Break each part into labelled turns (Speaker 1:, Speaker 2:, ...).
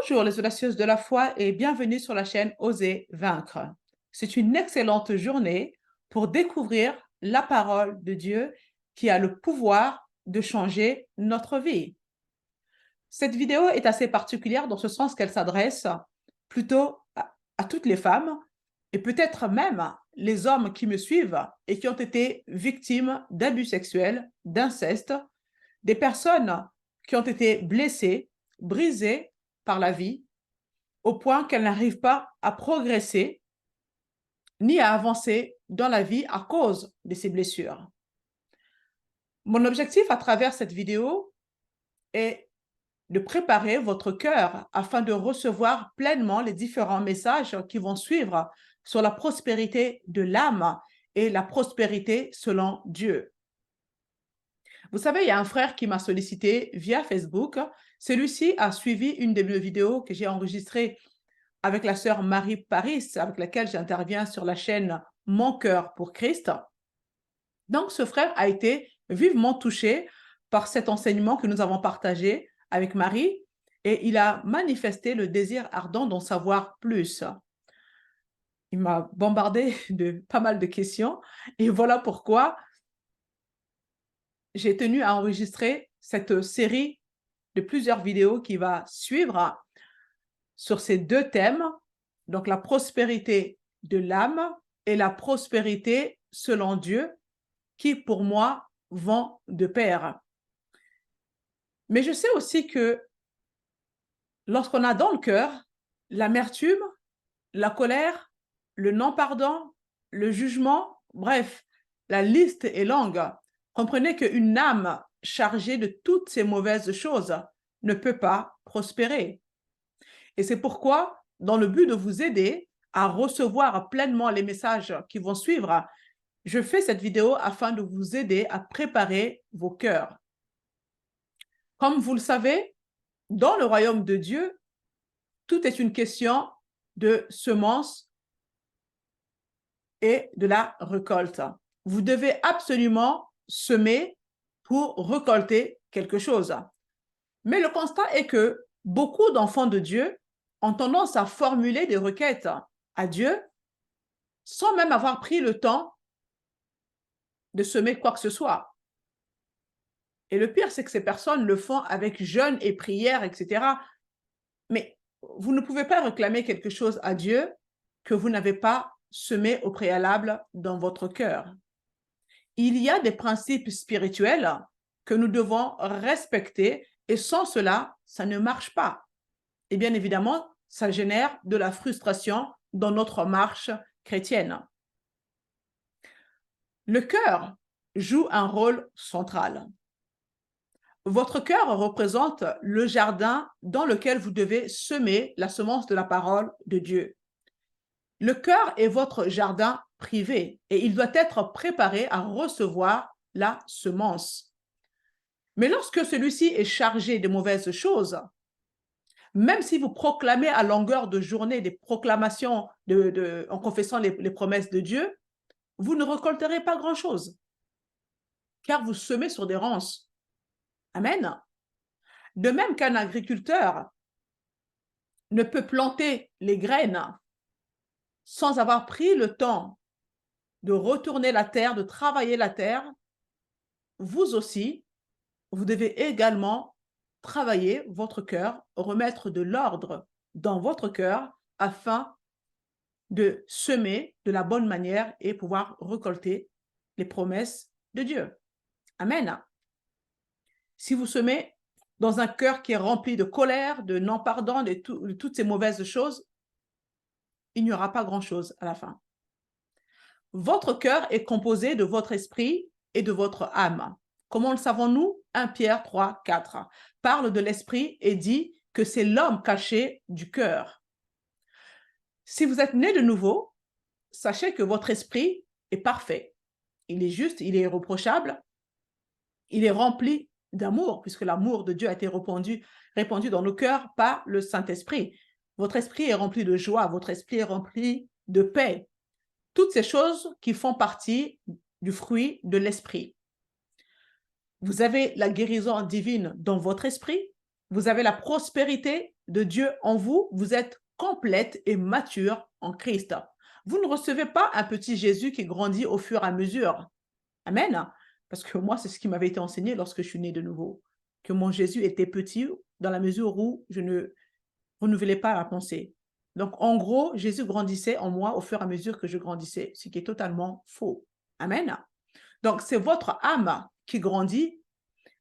Speaker 1: Bonjour les audacieuses de la foi et bienvenue sur la chaîne Oser vaincre. C'est une excellente journée pour découvrir la parole de Dieu qui a le pouvoir de changer notre vie. Cette vidéo est assez particulière dans ce sens qu'elle s'adresse plutôt à toutes les femmes et peut-être même les hommes qui me suivent et qui ont été victimes d'abus sexuels, d'inceste, des personnes qui ont été blessées, brisées par la vie, au point qu'elles n'arrivent pas à progresser ni à avancer dans la vie à cause de ces blessures. Mon objectif à travers cette vidéo est de préparer votre cœur afin de recevoir pleinement les différents messages qui vont suivre sur la prospérité de l'âme et la prospérité selon Dieu. Vous savez, il y a un frère qui m'a sollicité via Facebook. Celui-ci a suivi une de mes vidéos que j'ai enregistrée avec la sœur Marie Paris, avec laquelle j'interviens sur la chaîne Mon cœur pour Christ. Donc, ce frère a été vivement touché par cet enseignement que nous avons partagé avec Marie et il a manifesté le désir ardent d'en savoir plus. Il m'a bombardé de pas mal de questions et voilà pourquoi j'ai tenu à enregistrer cette série de plusieurs vidéos qui va suivre sur ces deux thèmes, donc la prospérité de l'âme et la prospérité selon Dieu, qui pour moi vont de pair. Mais je sais aussi que lorsqu'on a dans le cœur l'amertume, la colère, le non-pardon, le jugement, bref, la liste est longue. Comprenez qu'une âme chargée de toutes ces mauvaises choses ne peut pas prospérer. Et c'est pourquoi, dans le but de vous aider à recevoir pleinement les messages qui vont suivre, je fais cette vidéo afin de vous aider à préparer vos cœurs. Comme vous le savez, dans le royaume de Dieu, tout est une question de semences et de la récolte. Vous devez absolument semer pour récolter quelque chose. Mais le constat est que beaucoup d'enfants de Dieu ont tendance à formuler des requêtes à Dieu sans même avoir pris le temps de semer quoi que ce soit. Et le pire, c'est que ces personnes le font avec jeûne et prière, etc. Mais vous ne pouvez pas réclamer quelque chose à Dieu que vous n'avez pas semé au préalable dans votre cœur. Il y a des principes spirituels que nous devons respecter et sans cela, ça ne marche pas. Et bien évidemment, ça génère de la frustration dans notre marche chrétienne. Le cœur joue un rôle central. Votre cœur représente le jardin dans lequel vous devez semer la semence de la parole de Dieu. Le cœur est votre jardin privé et il doit être préparé à recevoir la semence. Mais lorsque celui-ci est chargé de mauvaises choses, même si vous proclamez à longueur de journée des proclamations en confessant les promesses de Dieu, vous ne récolterez pas grand-chose, car vous semez sur des ronces. Amen. De même qu'un agriculteur ne peut planter les graines sans avoir pris le temps de retourner la terre, de travailler la terre, vous aussi, vous devez également travailler votre cœur, remettre de l'ordre dans votre cœur afin de semer de la bonne manière et pouvoir récolter les promesses de Dieu. Amen. Si vous semez dans un cœur qui est rempli de colère, de non-pardon, de toutes ces mauvaises choses, il n'y aura pas grand-chose à la fin. Votre cœur est composé de votre esprit et de votre âme. Comment le savons-nous? 1 Pierre 3, 4 parle de l'esprit et dit que c'est l'homme caché du cœur. Si vous êtes né de nouveau, sachez que votre esprit est parfait. Il est juste, il est irréprochable, il est rempli d'amour, puisque l'amour de Dieu a été répandu dans nos cœurs par le Saint-Esprit. Votre esprit est rempli de joie, votre esprit est rempli de paix. Toutes ces choses qui font partie du fruit de l'esprit. Vous avez la guérison divine dans votre esprit, vous avez la prospérité de Dieu en vous, vous êtes complète et mature en Christ. Vous ne recevez pas un petit Jésus qui grandit au fur et à mesure. Amen. Parce que moi, c'est ce qui m'avait été enseigné lorsque je suis née de nouveau, que mon Jésus était petit dans la mesure où je ne renouvelais pas la pensée. Donc, en gros, Jésus grandissait en moi au fur et à mesure que je grandissais, ce qui est totalement faux. Amen. Donc, c'est votre âme qui grandit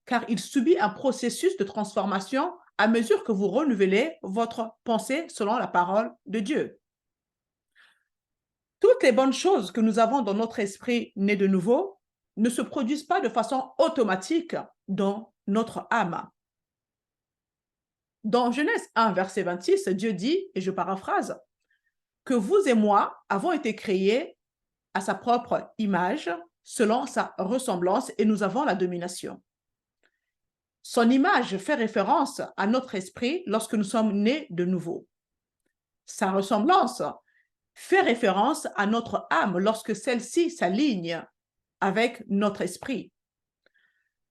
Speaker 1: car il subit un processus de transformation à mesure que vous renouvelez votre pensée selon la parole de Dieu. Toutes les bonnes choses que nous avons dans notre esprit né de nouveau ne se produisent pas de façon automatique dans notre âme. Dans Genèse 1, verset 26, Dieu dit, et je paraphrase, que vous et moi avons été créés à sa propre image, selon sa ressemblance, et nous avons la domination. Son image fait référence à notre esprit lorsque nous sommes nés de nouveau. Sa ressemblance fait référence à notre âme lorsque celle-ci s'aligne avec notre esprit.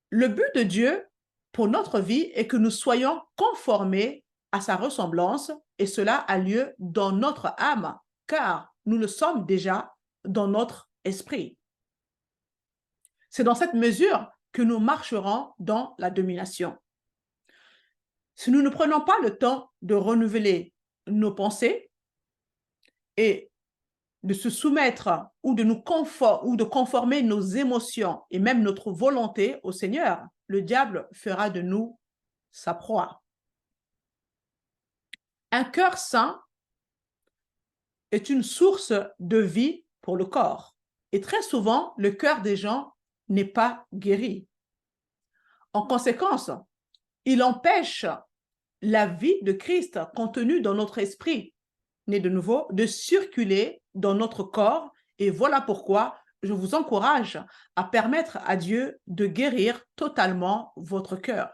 Speaker 1: Le but de Dieu pour notre vie est que nous soyons conformés à sa ressemblance et cela a lieu dans notre âme car nous le sommes déjà dans notre esprit. C'est dans cette mesure que nous marcherons dans la domination. Si nous ne prenons pas le temps de renouveler nos pensées et de se soumettre ou de conformer nos émotions et même notre volonté au Seigneur, le diable fera de nous sa proie. Un cœur sain est une source de vie pour le corps. Et très souvent, le cœur des gens n'est pas guéri. En conséquence, il empêche la vie de Christ contenue dans notre esprit, né de nouveau, de circuler dans notre corps. Et voilà pourquoi je vous encourage à permettre à Dieu de guérir totalement votre cœur,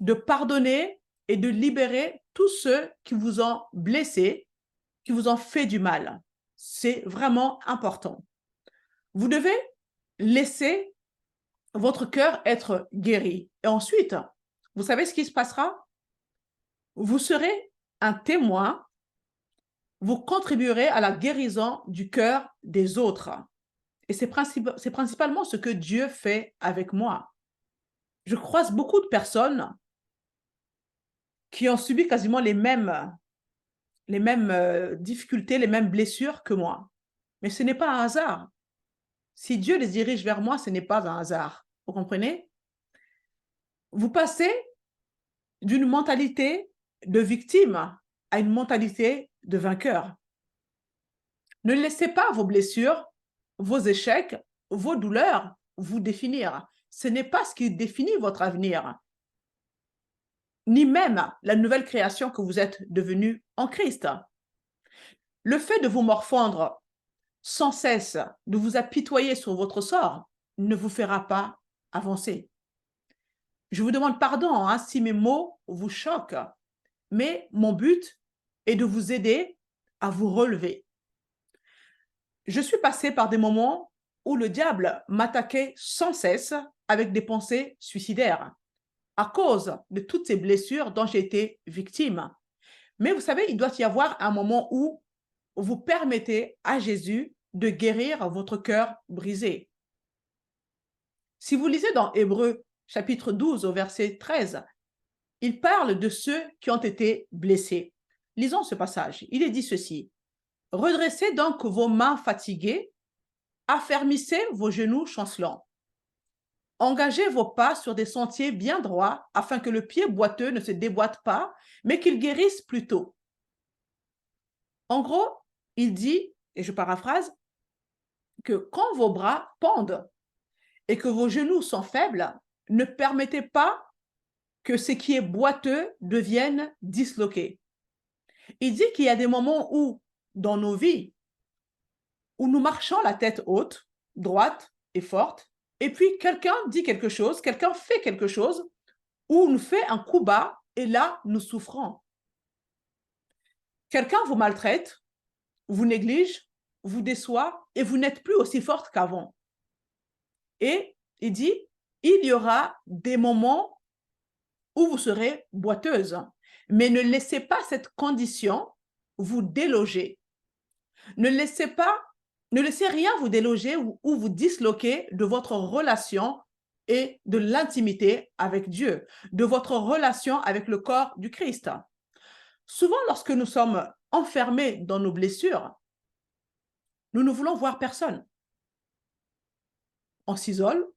Speaker 1: de pardonner et de libérer tous ceux qui vous ont blessé, qui vous ont fait du mal. C'est vraiment important. Vous devez laisser votre cœur être guéri. Et ensuite, vous savez ce qui se passera? Vous serez un témoin, vous contribuerez à la guérison du cœur des autres. Et c'est principalement ce que Dieu fait avec moi. Je croise beaucoup de personnes qui ont subi quasiment les mêmes difficultés, les mêmes blessures que moi. Mais ce n'est pas un hasard. Si Dieu les dirige vers moi, ce n'est pas un hasard. Vous comprenez? Vous passez d'une mentalité de victime à une mentalité de vainqueur. Ne laissez pas vos blessures, vos échecs, vos douleurs vous définir. Ce n'est pas ce qui définit votre avenir, ni même la nouvelle création que vous êtes devenu en Christ. Le fait de vous morfondre sans cesse, de vous apitoyer sur votre sort, ne vous fera pas avancer. Je vous demande pardon si mes mots vous choquent, mais mon but est de vous aider à vous relever. Je suis passée par des moments où le diable m'attaquait sans cesse avec des pensées suicidaires à cause de toutes ces blessures dont j'ai été victime. Mais vous savez, il doit y avoir un moment où vous permettez à Jésus de guérir votre cœur brisé. Si vous lisez dans Hébreux chapitre 12 au verset 13, il parle de ceux qui ont été blessés. Lisons ce passage. Il est dit ceci. Redressez donc vos mains fatiguées, affermissez vos genoux chancelants. Engagez vos pas sur des sentiers bien droits afin que le pied boiteux ne se déboîte pas, mais qu'il guérisse plutôt. En gros, il dit, et je paraphrase, que quand vos bras pendent et que vos genoux sont faibles, ne permettez pas que ce qui est boiteux devienne disloqué. Il dit qu'il y a des moments où, dans nos vies, où nous marchons la tête haute, droite et forte, et puis quelqu'un dit quelque chose, quelqu'un fait quelque chose, ou nous fait un coup bas, et là, nous souffrons. Quelqu'un vous maltraite, vous néglige, vous déçoit, et vous n'êtes plus aussi forte qu'avant. Et il dit, il y aura des moments où vous serez boiteuse. Mais ne laissez pas cette condition vous déloger. Ne laissez rien vous déloger ou vous disloquer de votre relation et de l'intimité avec Dieu, de votre relation avec le corps du Christ. Souvent, lorsque nous sommes enfermés dans nos blessures, nous ne voulons voir personne. On s'isole,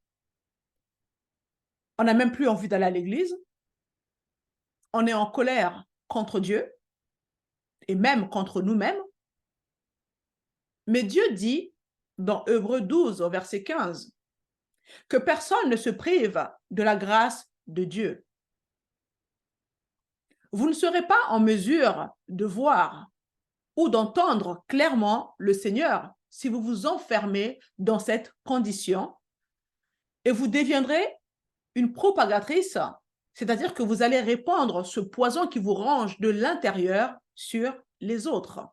Speaker 1: on n'a même plus envie d'aller à l'église, on est en colère contre Dieu et même contre nous-mêmes. Mais Dieu dit dans Hébreux 12 au verset 15 que personne ne se prive de la grâce de Dieu. Vous ne serez pas en mesure de voir ou d'entendre clairement le Seigneur si vous vous enfermez dans cette condition et vous deviendrez une propagatrice, c'est-à-dire que vous allez répandre ce poison qui vous ronge de l'intérieur sur les autres.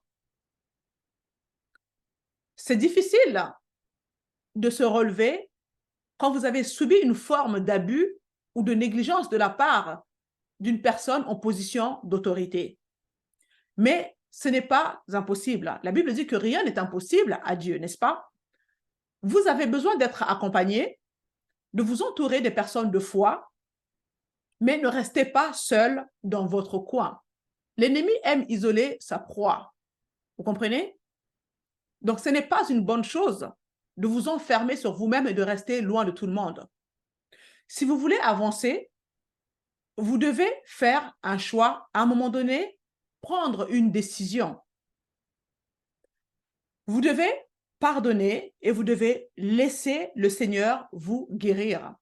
Speaker 1: C'est difficile de se relever quand vous avez subi une forme d'abus ou de négligence de la part d'une personne en position d'autorité. Mais ce n'est pas impossible. La Bible dit que rien n'est impossible à Dieu, n'est-ce pas? Vous avez besoin d'être accompagné, de vous entourer des personnes de foi, mais ne restez pas seul dans votre coin. L'ennemi aime isoler sa proie. Vous comprenez? Donc, ce n'est pas une bonne chose de vous enfermer sur vous-même et de rester loin de tout le monde. Si vous voulez avancer, vous devez faire un choix à un moment donné, prendre une décision. Vous devez pardonner et vous devez laisser le Seigneur vous guérir.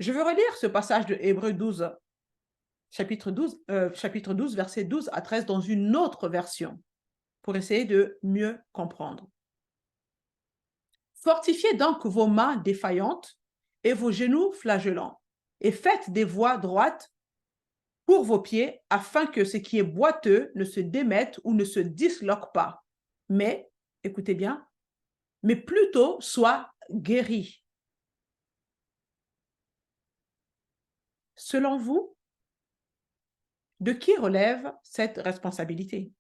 Speaker 1: Je veux relire ce passage de Hébreux 12, chapitre 12, versets 12 à 13 dans une autre version pour essayer de mieux comprendre. Fortifiez donc vos mains défaillantes et vos genoux flagellants et faites des voies droites pour vos pieds afin que ce qui est boiteux ne se démette ou ne se disloque pas, mais, écoutez bien, mais plutôt soit guéri. Selon vous, de qui relève cette responsabilité?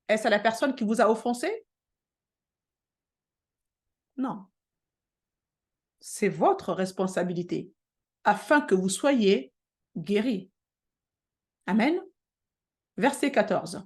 Speaker 1: Est-ce à la personne qui vous a offensé? Non. C'est votre responsabilité afin que vous soyez guéris. Amen. Verset 14.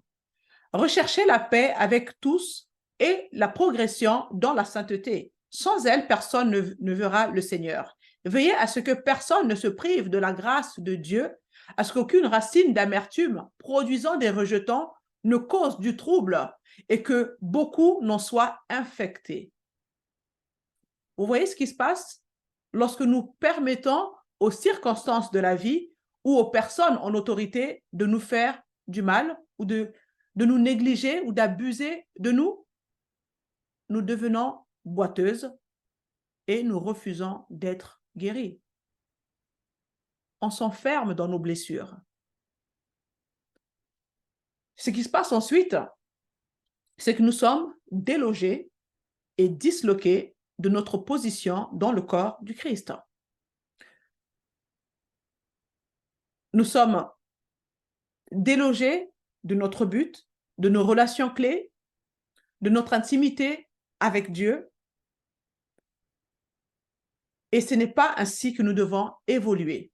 Speaker 1: Recherchez la paix avec tous et la progression dans la sainteté. Sans elle, personne ne verra le Seigneur. Veillez à ce que personne ne se prive de la grâce de Dieu, à ce qu'aucune racine d'amertume produisant des rejetons ne cause du trouble et que beaucoup n'en soient infectés. Vous voyez ce qui se passe lorsque nous permettons aux circonstances de la vie ou aux personnes en autorité de nous faire du mal ou de nous négliger ou d'abuser de nous? Nous devenons boiteuses et nous refusons d'être guéris. On s'enferme dans nos blessures. Ce qui se passe ensuite, c'est que nous sommes délogés et disloqués de notre position dans le corps du Christ. Nous sommes délogés de notre but, de nos relations clés, de notre intimité avec Dieu. Et ce n'est pas ainsi que nous devons évoluer.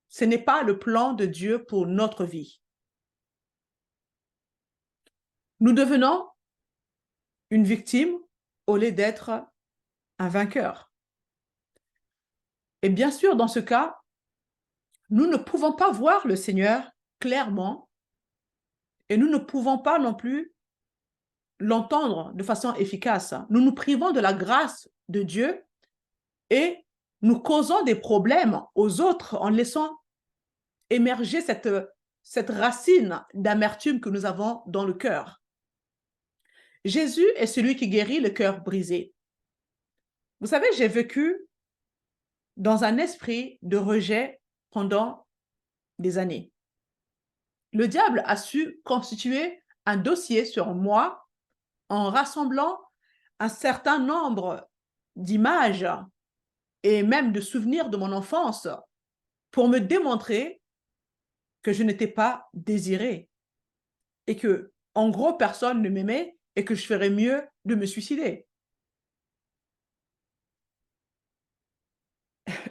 Speaker 1: Ce n'est pas le plan de Dieu pour notre vie. Nous devenons une victime au lieu d'être un vainqueur. Et bien sûr, dans ce cas, nous ne pouvons pas voir le Seigneur clairement et nous ne pouvons pas non plus l'entendre de façon efficace. Nous nous privons de la grâce de Dieu et nous causons des problèmes aux autres en laissant émerger cette racine d'amertume que nous avons dans le cœur. Jésus est celui qui guérit le cœur brisé. Vous savez, j'ai vécu dans un esprit de rejet pendant des années. Le diable a su constituer un dossier sur moi en rassemblant un certain nombre d'images et même de souvenirs de mon enfance pour me démontrer que je n'étais pas désirée et que, en gros, personne ne m'aimait et que je ferais mieux de me suicider.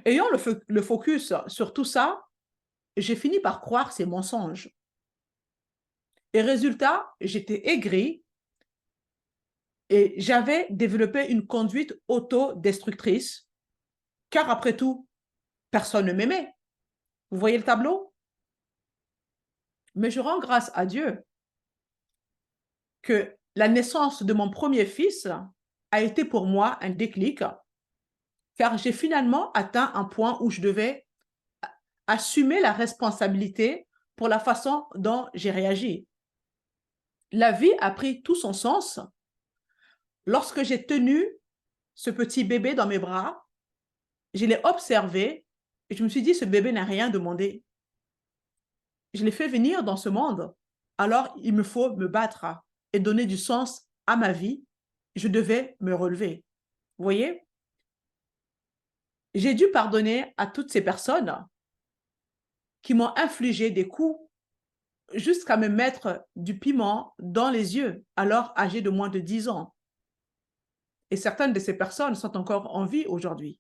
Speaker 1: Ayant le focus sur tout ça, j'ai fini par croire ces mensonges. Et résultat, j'étais aigrie et j'avais développé une conduite autodestructrice, car après tout, personne ne m'aimait. Vous voyez le tableau? Mais je rends grâce à Dieu que la naissance de mon premier fils a été pour moi un déclic, car j'ai finalement atteint un point où je devais assumer la responsabilité pour la façon dont j'ai réagi. La vie a pris tout son sens lorsque j'ai tenu ce petit bébé dans mes bras. Je l'ai observé et je me suis dit, ce bébé n'a rien demandé. Je l'ai fait venir dans ce monde. Alors, il me faut me battre et donner du sens à ma vie. Je devais me relever. Vous voyez? J'ai dû pardonner à toutes ces personnes qui m'ont infligé des coups jusqu'à me mettre du piment dans les yeux, alors âgé de moins de 10 ans. Et certaines de ces personnes sont encore en vie aujourd'hui.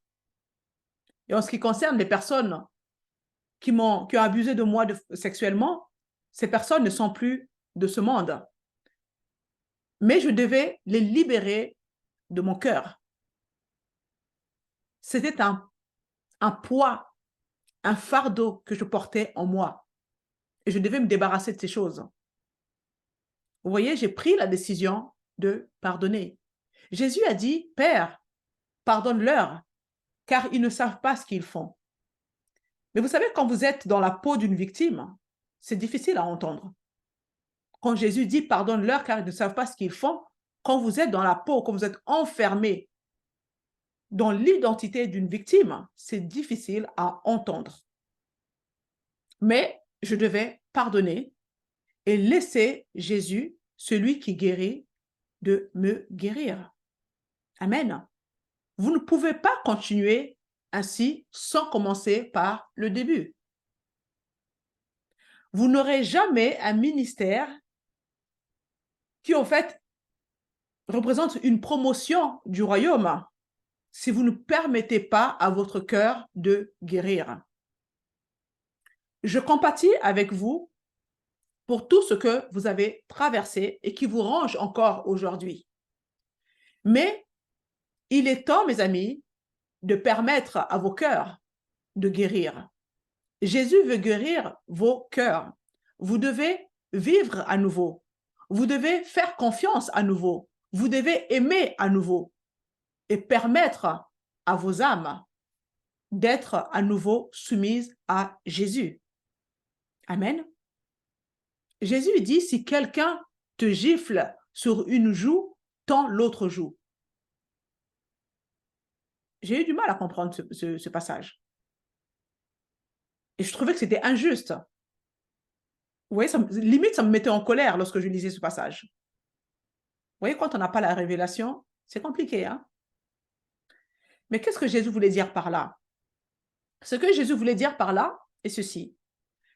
Speaker 1: Et en ce qui concerne les personnes qui ont abusé de moi sexuellement, ces personnes ne sont plus de ce monde. Mais je devais les libérer de mon cœur. C'était un poids, un fardeau que je portais en moi. Et je devais me débarrasser de ces choses. Vous voyez, j'ai pris la décision de pardonner. Jésus a dit, Père, pardonne-leur, car ils ne savent pas ce qu'ils font. Mais vous savez, quand vous êtes dans la peau d'une victime, c'est difficile à entendre. Quand Jésus dit, pardonne-leur, car ils ne savent pas ce qu'ils font, quand vous êtes dans la peau, quand vous êtes enfermé dans l'identité d'une victime, c'est difficile à entendre. Mais je devais pardonner et laisser Jésus, celui qui guérit, de me guérir. Amen. Vous ne pouvez pas continuer ainsi sans commencer par le début. Vous n'aurez jamais un ministère qui, en fait, représente une promotion du royaume si vous ne permettez pas à votre cœur de guérir. Je compatis avec vous pour tout ce que vous avez traversé et qui vous ronge encore aujourd'hui. Mais il est temps, mes amis, de permettre à vos cœurs de guérir. Jésus veut guérir vos cœurs. Vous devez vivre à nouveau. Vous devez faire confiance à nouveau. Vous devez aimer à nouveau et permettre à vos âmes d'être à nouveau soumises à Jésus. Amen. Jésus dit, si quelqu'un te gifle sur une joue, tends l'autre joue. J'ai eu du mal à comprendre ce passage. Et je trouvais que c'était injuste. Vous voyez, limite, ça me mettait en colère lorsque je lisais ce passage. Vous voyez, quand on n'a pas la révélation, c'est compliqué, hein? Mais qu'est-ce que Jésus voulait dire par là? Ce que Jésus voulait dire par là est ceci.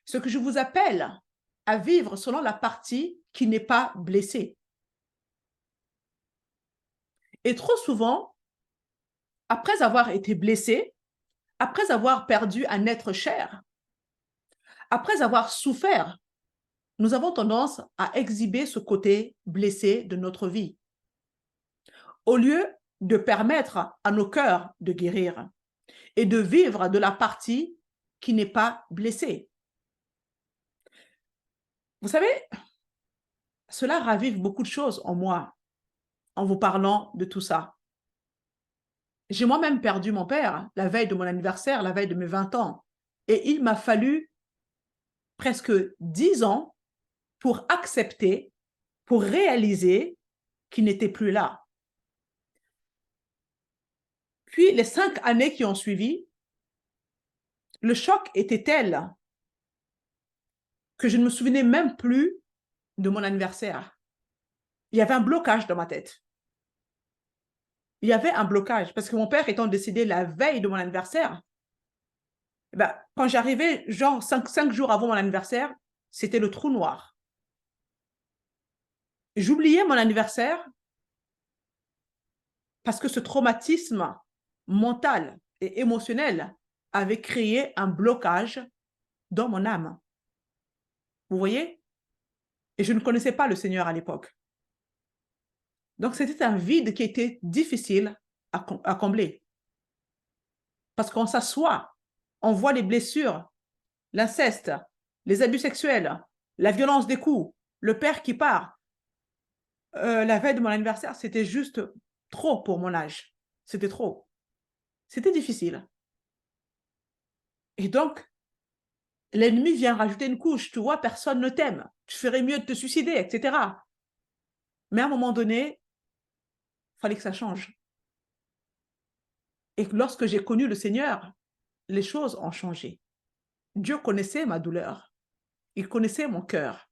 Speaker 1: Ce que je vous appelle à vivre selon la partie qui n'est pas blessée. Et trop souvent, après avoir été blessé, après avoir perdu un être cher, après avoir souffert, nous avons tendance à exhiber ce côté blessé de notre vie, au lieu de permettre à nos cœurs de guérir et de vivre de la partie qui n'est pas blessée. Vous savez, cela ravive beaucoup de choses en moi en vous parlant de tout ça. J'ai moi-même perdu mon père la veille de mon anniversaire, la veille de mes 20 ans. Et il m'a fallu presque 10 ans pour accepter, pour réaliser qu'il n'était plus là. Puis les 5 années qui ont suivi, le choc était tel que je ne me souvenais même plus de mon anniversaire. Il y avait un blocage dans ma tête. Il y avait un blocage parce que mon père étant décédé la veille de mon anniversaire, Ben, quand j'arrivais, genre 5 jours avant mon anniversaire, c'était le trou noir. J'oubliais mon anniversaire parce que ce traumatisme mental et émotionnel avait créé un blocage dans mon âme. Vous voyez? Et je ne connaissais pas le Seigneur à l'époque. Donc, c'était un vide qui était difficile à combler. Parce qu'on s'assoit, on voit les blessures, l'inceste, les abus sexuels, la violence des coups, le père qui part. La veille de mon anniversaire, c'était juste trop pour mon âge. C'était trop. C'était difficile. Et donc, l'ennemi vient rajouter une couche. Tu vois, personne ne t'aime. Tu ferais mieux de te suicider, etc. Mais à un moment donné, il fallait que ça change. Et lorsque j'ai connu le Seigneur, les choses ont changé. Dieu connaissait ma douleur. Il connaissait mon cœur.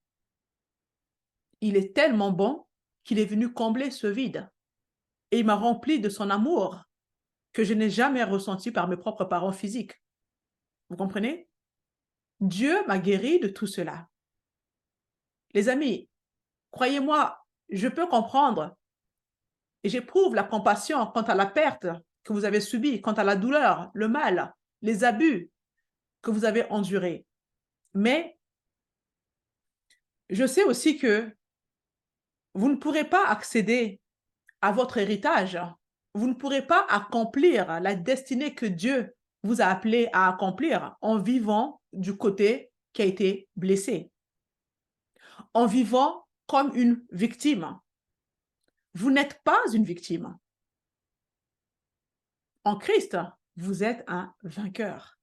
Speaker 1: Il est tellement bon qu'il est venu combler ce vide. Et il m'a rempli de son amour que je n'ai jamais ressenti par mes propres parents physiques. Vous comprenez? Dieu m'a guéri de tout cela. Les amis, croyez-moi, je peux comprendre et j'éprouve la compassion quant à la perte que vous avez subie, quant à la douleur, le mal, les abus que vous avez endurés. Mais je sais aussi que vous ne pourrez pas accéder à votre héritage. Vous ne pourrez pas accomplir la destinée que Dieu vous a appelé à accomplir en vivant du côté qui a été blessé, en vivant comme une victime. Vous n'êtes pas une victime. En Christ, vous êtes un vainqueur.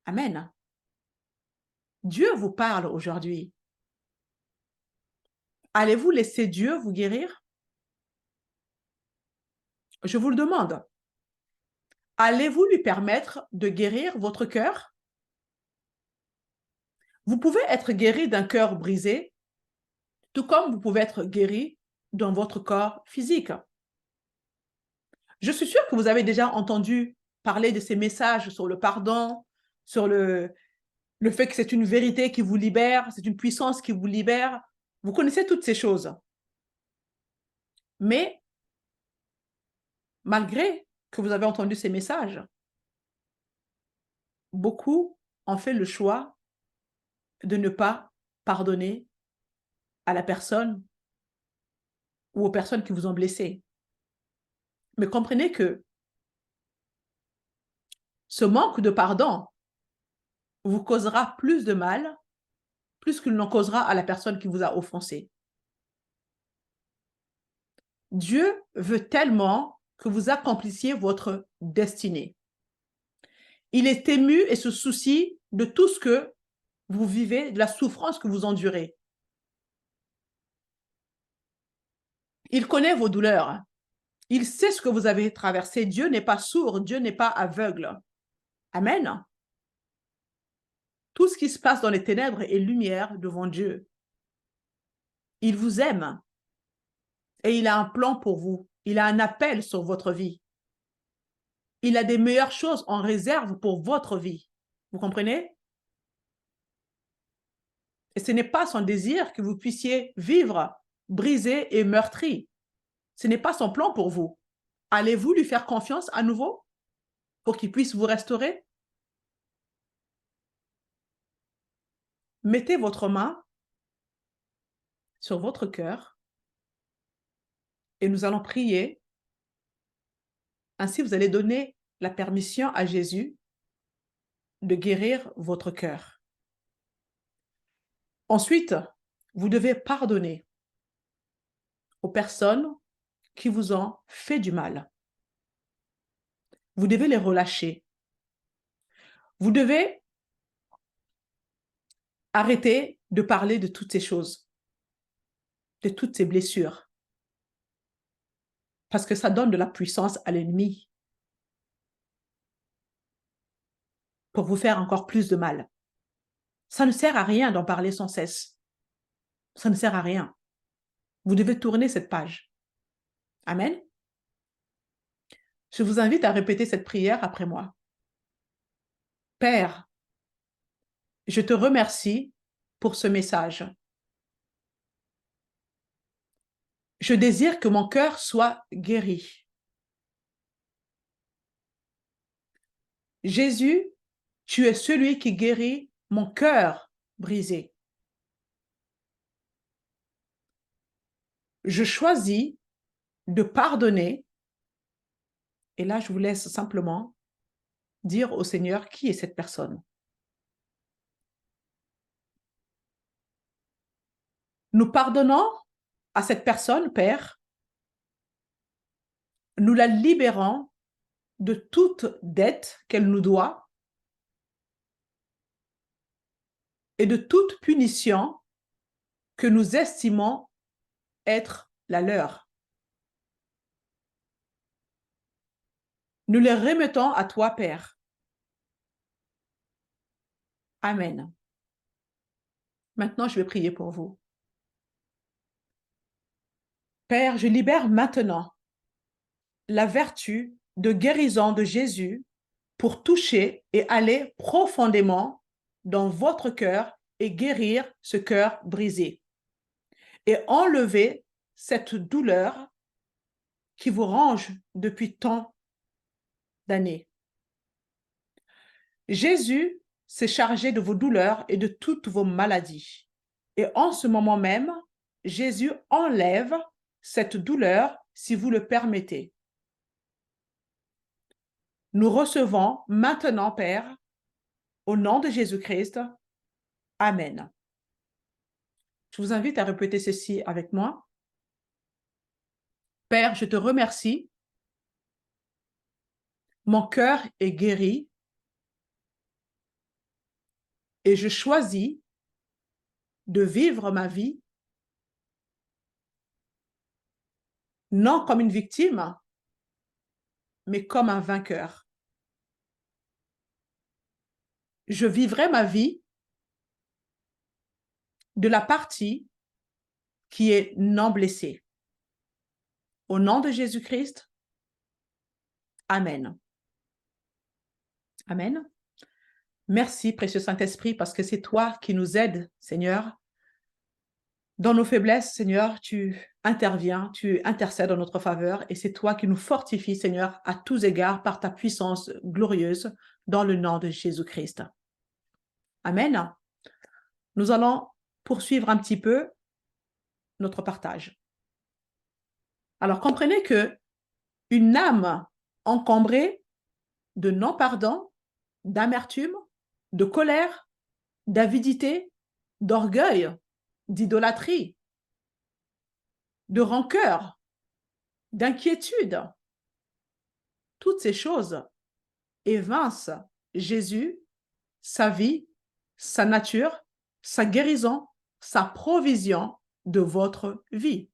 Speaker 1: Amen. Dieu vous parle aujourd'hui. Allez-vous laisser Dieu vous guérir? Je vous le demande. Allez-vous lui permettre de guérir votre cœur? Vous pouvez être guéri d'un cœur brisé, tout comme vous pouvez être guéri dans votre corps physique. Je suis sûre que vous avez déjà entendu parler de ces messages sur le pardon, sur le fait que c'est une vérité qui vous libère, c'est une puissance qui vous libère. Vous connaissez toutes ces choses. Mais malgré que vous avez entendu ces messages, beaucoup ont fait le choix de ne pas pardonner à la personne ou aux personnes qui vous ont blessé. Mais comprenez que ce manque de pardon vous causera plus de mal, plus qu'il n'en causera à la personne qui vous a offensé. Dieu veut tellement que vous accomplissiez votre destinée. Il est ému et se soucie de tout ce que vous vivez, de la souffrance que vous endurez. Il connaît vos douleurs. Il sait ce que vous avez traversé. Dieu n'est pas sourd, Dieu n'est pas aveugle. Amen. Tout ce qui se passe dans les ténèbres est lumière devant Dieu. Il vous aime et il a un plan pour vous. Il a un appel sur votre vie. Il a des meilleures choses en réserve pour votre vie. Vous comprenez? Et ce n'est pas son désir que vous puissiez vivre brisé et meurtri. Ce n'est pas son plan pour vous. Allez-vous lui faire confiance à nouveau pour qu'il puisse vous restaurer? Mettez votre main sur votre cœur et nous allons prier. Ainsi, vous allez donner la permission à Jésus de guérir votre cœur. Ensuite, vous devez pardonner aux personnes qui vous ont fait du mal. Vous devez les relâcher. Vous devez arrêter de parler de toutes ces choses, de toutes ces blessures, parce que ça donne de la puissance à l'ennemi pour vous faire encore plus de mal. Ça ne sert à rien d'en parler sans cesse. Ça ne sert à rien. Vous devez tourner cette page. Amen. Je vous invite à répéter cette prière après moi. Père, je te remercie pour ce message. Je désire que mon cœur soit guéri. Jésus, tu es celui qui guérit mon cœur brisé. Je choisis de pardonner. Et là, je vous laisse simplement dire au Seigneur qui est cette personne. Nous pardonnons à cette personne, Père. Nous la libérons de toute dette qu'elle nous doit et de toute punition que nous estimons être la leur. Nous les remettons à toi, Père. Amen. Maintenant, je vais prier pour vous. Père, je libère maintenant la vertu de guérison de Jésus pour toucher et aller profondément dans votre cœur et guérir ce cœur brisé. Et enlever cette douleur qui vous ronge depuis tant d'années. Jésus s'est chargé de vos douleurs et de toutes vos maladies. Et en ce moment même, Jésus enlève cette douleur si vous le permettez. Nous recevons maintenant, Père, au nom de Jésus-Christ. Amen. Je vous invite à répéter ceci avec moi. Père, je te remercie. Mon cœur est guéri et je choisis de vivre ma vie non comme une victime, mais comme un vainqueur. Je vivrai ma vie de la partie qui est non blessée. Au nom de Jésus-Christ, Amen. Amen. Merci, précieux Saint-Esprit, parce que c'est toi qui nous aides, Seigneur. Dans nos faiblesses, Seigneur, tu interviens, tu intercèdes en notre faveur et c'est toi qui nous fortifies, Seigneur, à tous égards par ta puissance glorieuse dans le nom de Jésus-Christ. Amen. Nous allons poursuivre un petit peu notre partage. Alors, comprenez que une âme encombrée de non-pardon, d'amertume, de colère, d'avidité, d'orgueil, d'idolâtrie, de rancœur, d'inquiétude, toutes ces choses évincent Jésus, sa vie, sa nature, sa guérison, sa provision de votre vie.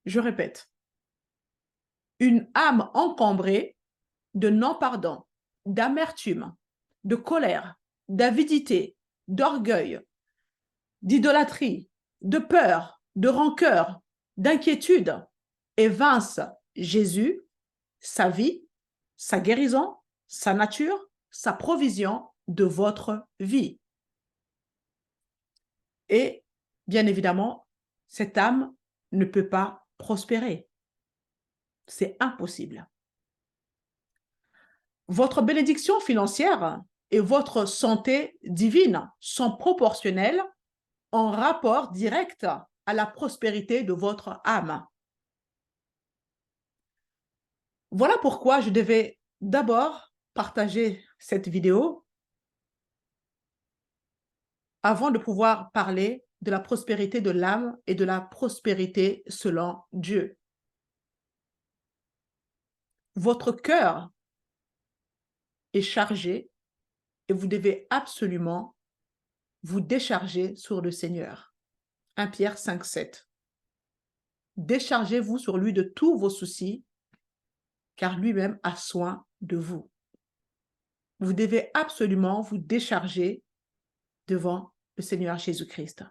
Speaker 1: Je répète, une âme encombrée de non-pardon, d'amertume, de colère, d'avidité, d'orgueil, d'idolâtrie, de peur, de rancœur, d'inquiétude, évince Jésus, sa vie, sa guérison, sa nature, sa provision de votre vie. Et bien évidemment, cette âme ne peut pas prospérer. C'est impossible. Votre bénédiction financière et votre santé divine sont proportionnelles en rapport direct à la prospérité de votre âme. Voilà pourquoi je devais d'abord partager cette vidéo avant de pouvoir parler de la prospérité de l'âme et de la prospérité selon Dieu. Votre cœur est chargé et vous devez absolument vous décharger sur le Seigneur. 1 Pierre 5, 7. Déchargez-vous sur lui de tous vos soucis, car lui-même a soin de vous. Vous devez absolument vous décharger devant le Seigneur Jésus-Christ.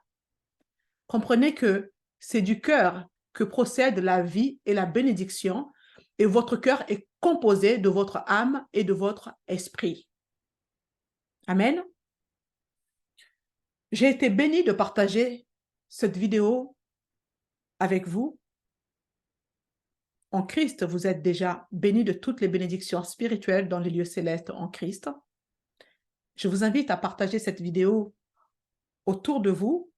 Speaker 1: Comprenez que c'est du cœur que procède la vie et la bénédiction, et votre cœur est composé de votre âme et de votre esprit. Amen. J'ai été bénie de partager cette vidéo avec vous. En Christ, vous êtes déjà bénis de toutes les bénédictions spirituelles dans les lieux célestes en Christ. Je vous invite à partager cette vidéo autour de vous.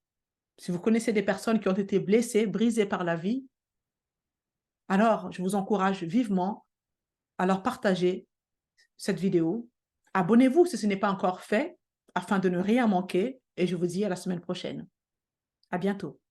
Speaker 1: Si vous connaissez des personnes qui ont été blessées, brisées par la vie, alors je vous encourage vivement à leur partager cette vidéo. Abonnez-vous si ce n'est pas encore fait afin de ne rien manquer et je vous dis à la semaine prochaine. À bientôt.